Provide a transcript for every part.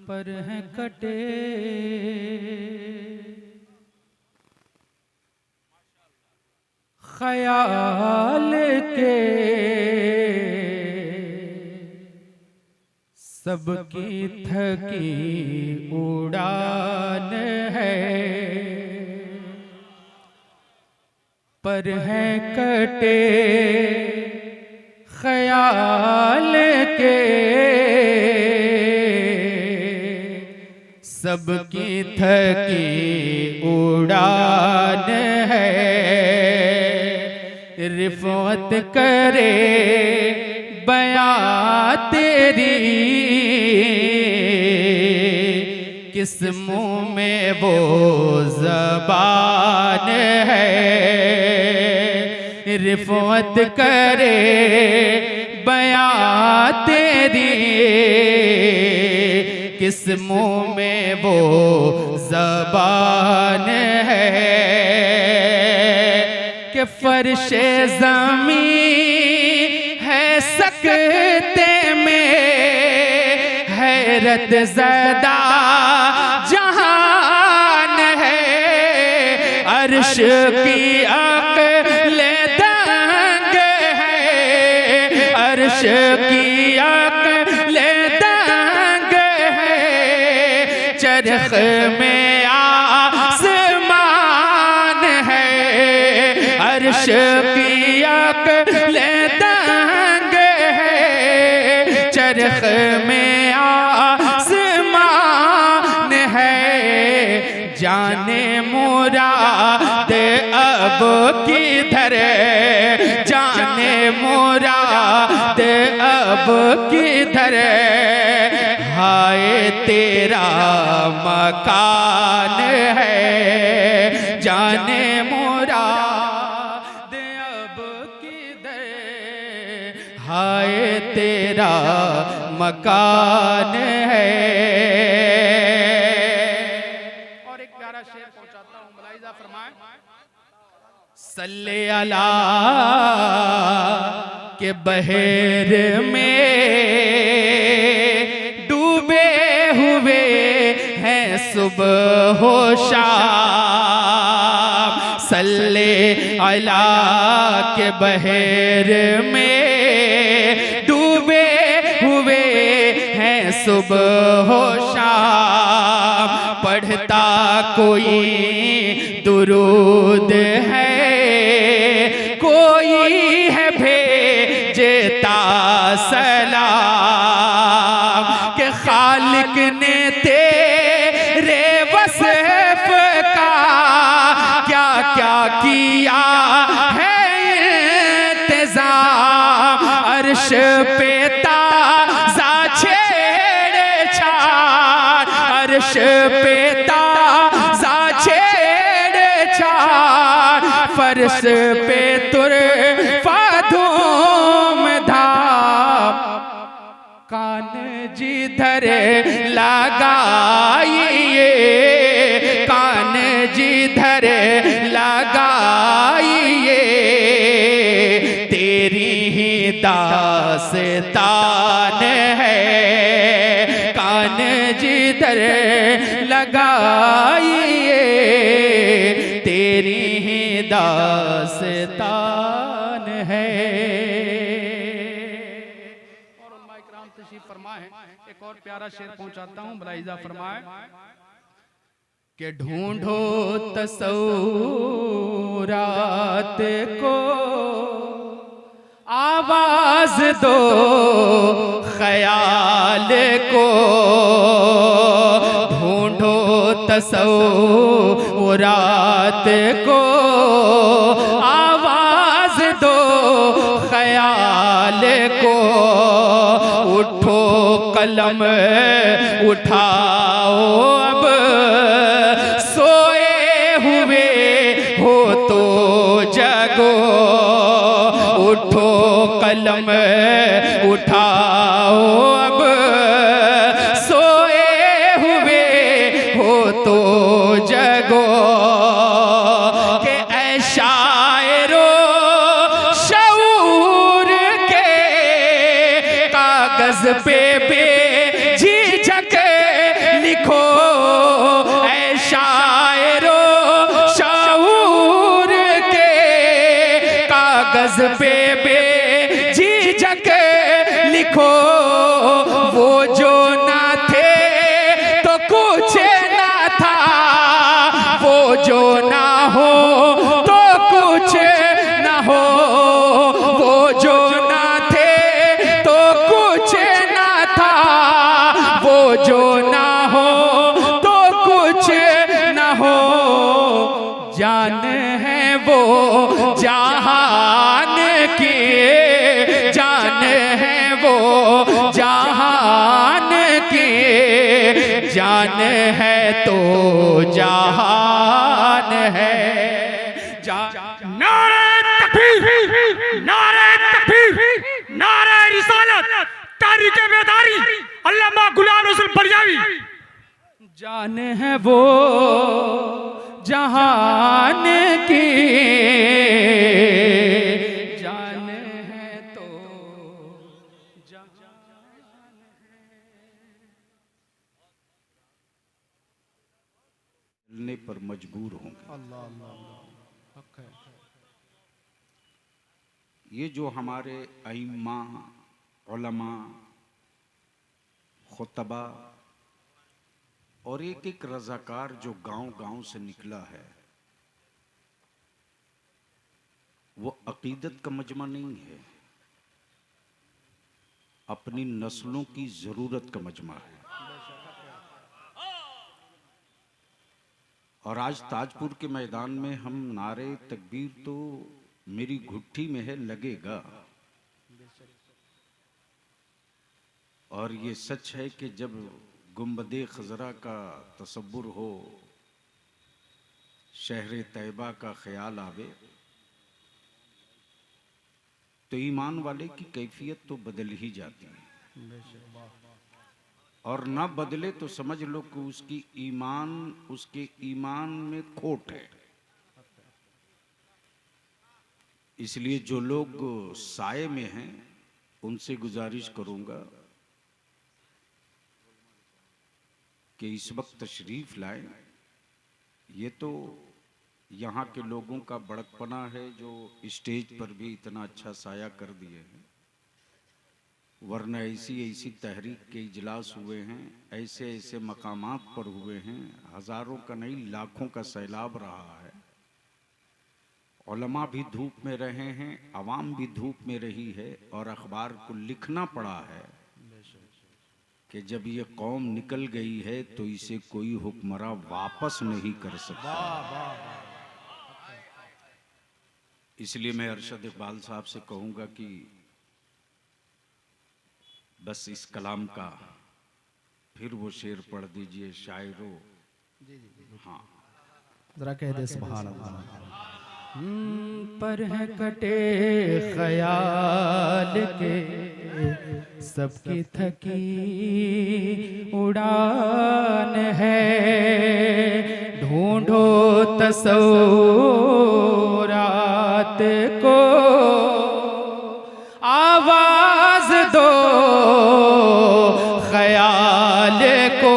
पर हैं कटे ख्याल के सबकी थकी उड़ान है, पर हैं कटे ख्याल के सबकी थकी उड़ान है। रिफ़त करे बयां तेरी किस मुँह में वो ज़बान है। रिफ़त करे बयां तेरी किस मुँह में वो ज़बान है कि फ़र्शे ज़मीं है सकते में हैरत ज़दा जहान है। अर्श की अक़्ल दंग है, अर्श की अक़्ल दंग है। चरख़ में आसमान है, अर्श की अक़्ल दंग है। चरख़ में आसमान है। जाने मुराद अब किधर, जाने मुराद अब किधर। हाय तेरा मकान है, जाने मुराद अब किधर। हाय तेरा मकान है। और एक प्यारा शेर पहुंचाता हूं, मुलाहिज़ा फरमाएं। सल्ले अला के बहर में डूबे हुए हैं सुबह हो शाम। सल्ले अला के बहर में डूबे हुए हैं सुबह हो शाम। पढ़ता कोई दुरूद है, कोई है भेजता सलाम। के खालिक ने तेरे वस्फ़ का क्या क्या किया है इंतज़ाम। अर्श पे ताज़ा छेड़छाड़, अर्श पे ताज़ा छेड़छाड़। फर्श पे तुरफ़ा धूम धाम। कान जिधर लगाइए, कान जिधर लगाइए। तेरी ही दास्तान है, कान जिधर लगाइए। तेरी ही दास्तान है। और उलमा इकराम तशरीफ फरमाए। एक और प्यारा शेर पहुंचाता हूं, मुलाहिज़ा फरमाए कि ढूंढो तसव्वुरात को, आवाज दो ख्याल को। ढूंढो तसव्वुरात को, आवाज दो ख्याल को। उठो कलम उठाओ अब, सोए हुए हो तो जगो। उठो कलम उठाओ अब, सोए हुए हो तो जगो। के ऐ शायरो शऊर के कागज़ कागज पे बेझिझक लिखो ऐ शायरो शऊर के, कागज पे बेझिझक लिखो, वो जो ना थे तो कुछ ना था, वो जो ना हो तो कुछ ना हो, वो जो ना थे तो कुछ ना था, वो जो ना हो तो कुछ ना हो, जान है वो जहान की, जान है वो जहान की, जान है तो जहान है। नारे तकबीर, नारे तकबीर, नारे रिसालत, तारीक़े बेदारी, अल्लामा गुलाम रसूल बरजावी। जान है वो जहान की, जान है तो जहान चलने पर मजबूर होंगे। अल्लाह अल्लाह। ये जो हमारे अइम्मा, उलमा, खुतबा और एक एक रज़ाकार जो गांव-गांव से निकला है, वो अकीदत का मजमा नहीं है, अपनी नस्लों की जरूरत का मजमा है। और आज ताजपुर के मैदान में हम नारे तकबीर तो मेरी घुट्टी में है लगेगा, और ये सच है कि जब गुंबदे खजरा का तसव्वुर हो, शहर तैयबा का ख्याल आवे, तो ईमान वाले की कैफियत तो बदल ही जाती है, और ना बदले तो समझ लो कि उसके ईमान में खोट है। इसलिए जो लोग साए में हैं उनसे गुजारिश करूंगा कि इस वक्त तशरीफ लाएं। ये तो यहाँ के लोगों का बड़कपना है जो स्टेज पर भी इतना अच्छा साया कर दिए हैं, वरना ऐसी तहरीक के इजलास हुए हैं, ऐसे ऐसे मकामात पर हुए हैं, हजारों का नहीं लाखों का सैलाब रहा है। उलमा भी धूप में रहे हैं, अवाम भी धूप में रही है, और अखबार को लिखना पड़ा है कि जब ये कौम निकल गई है तो इसे कोई हुक्मरां वापस नहीं कर सकता। इसलिए मैं अरशद इकबाल साहब से कहूँगा कि बस इस कलाम का फिर वो शेर पढ़ दीजिए, शायरो। हाँ जरा कह दे सुभान अल्लाह। पर है कटे ख्याल के सबकी थकी उड़ान है, ढूंढो तसव्वुरात को आवाज दो, ख्याल को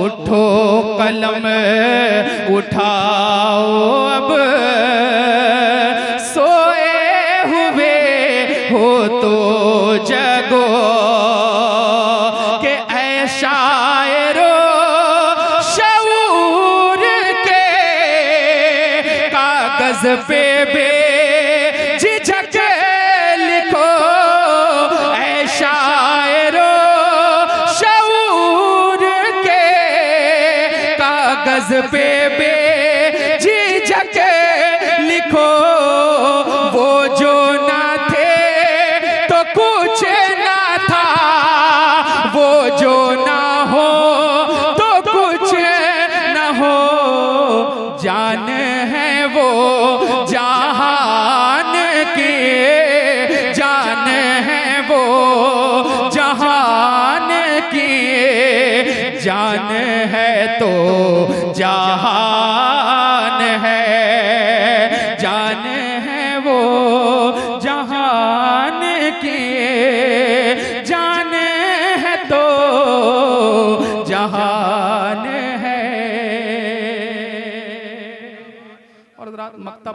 उठो कलम उठाओ, अब सोए हुए हो तो जगो, के ऐ शायरो शऊर के, कागज पे बेझिझक लिखो ऐ शायरो शऊर के, कागज पे बेझिझक लिखो, वो जो ना थे तो कुछ ना था, वो जो ना हो तो कुछ ना हो, जान है वो जहान की, जान है वो जहान की, जान है तो जहान है, जान है वो जहान की।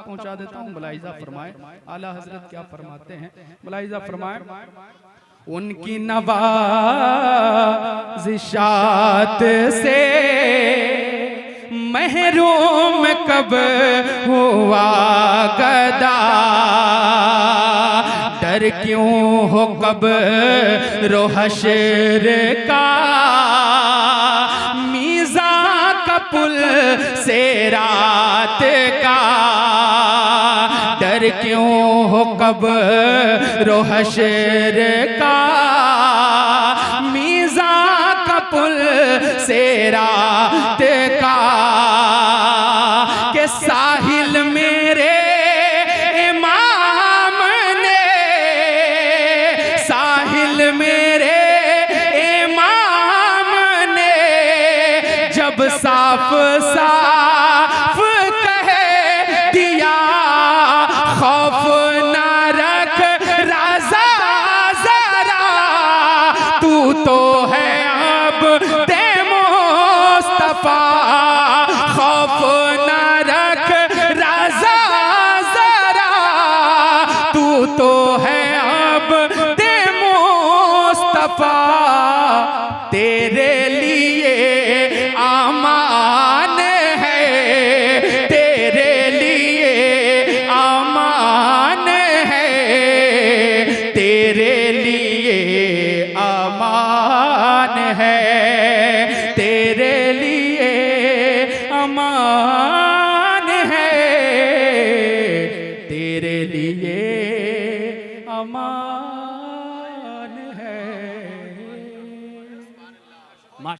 पहुंचा देता हूँ, मुलाहिजा फरमाए आला हजरत क्या फरमाते हैं। मुलाहिजा फरमाए, उनकी नवाज़िशात से महरूम कब हुआ गदा, डर क्यों हो कब रो हश्र का, मीज़ा का पुल से रात का, डर क्यों हो कब रो हश्र का, मीज़ा का पुल से रात का, के साहिल मेरे इमाम ने, साहिल मेरे इमाम ने जब साफ साफ कह दिया, खौफ न रख राजा जरा, तू तो है अब दे मुस्तफा, खौफ न रख राजा जरा, तू तो है अब दे मुस्तफा, तेरे लिए आमान है, तेरे लिए आमान है, तेरे लिए अमान है, तेरे लिए अमान है, तेरे लिए अमान